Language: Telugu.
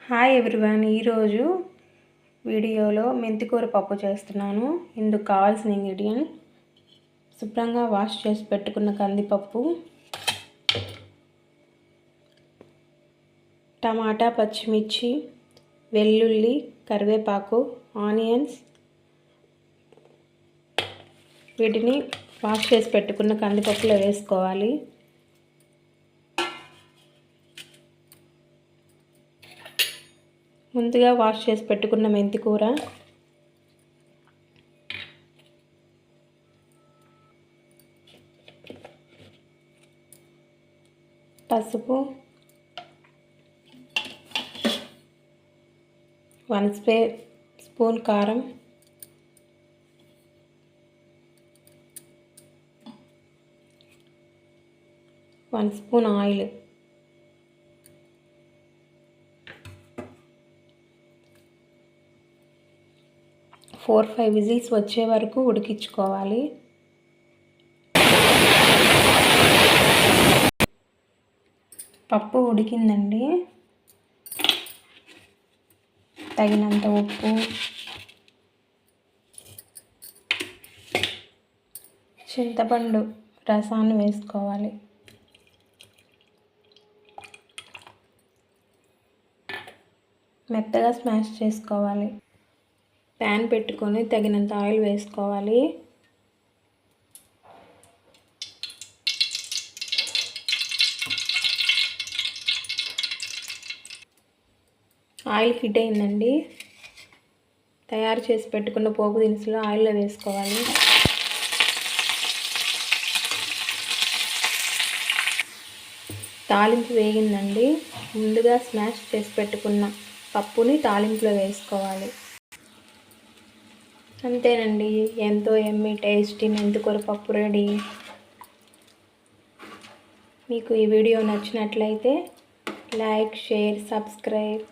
హాయ్ ఎవ్రీవన్, ఈరోజు వీడియోలో మెంతికూర పప్పు చేస్తున్నాను. ఇందుకు కావాల్సిన ఇంగ్రీడియంట్ శుభ్రంగా వాష్ చేసి పెట్టుకున్న కందిపప్పు, టమాటా, పచ్చిమిర్చి, వెల్లుల్లి, కరివేపాకు, ఆనియన్స్. వీటిని వాష్ చేసి పెట్టుకున్న కందిపప్పులో వేసుకోవాలి. ముందుగా వాష్ చేసి పెట్టుకున్న మెంతికూర, పసుపు, 1 స్పూన్ కారం, one spoon oil, four 5 whistles వచ్చే వరకు ఉడికించుకోవాలి. పప్పు ఉడికిందండి. తగినంత ఉప్పు, చింతపండు రసాన్ని వేసుకోవాలి. మెత్తగా స్మాష్ చేసుకోవాలి. ప్యాన్ పెట్టుకొని తగినంత ఆయిల్ వేసుకోవాలి. ఆయిల్ హీట్ అయిందండి. తయారు చేసి పెట్టుకున్న పోపు దినుసులు ఆయిల్లో వేసుకోవాలి. తాలింపు వేగిందండి. ముందుగా స్మాష్ చేసి పెట్టుకున్న పప్పుని తాలింపులో వేసుకోవాలి. అంతేనండి, ఎంతో యమ్మీ టేస్టీ మెంతికూర పప్పు రెడీ. మీకు ఈ వీడియో నచ్చినట్లయితే లైక్, షేర్, సబ్స్క్రైబ్.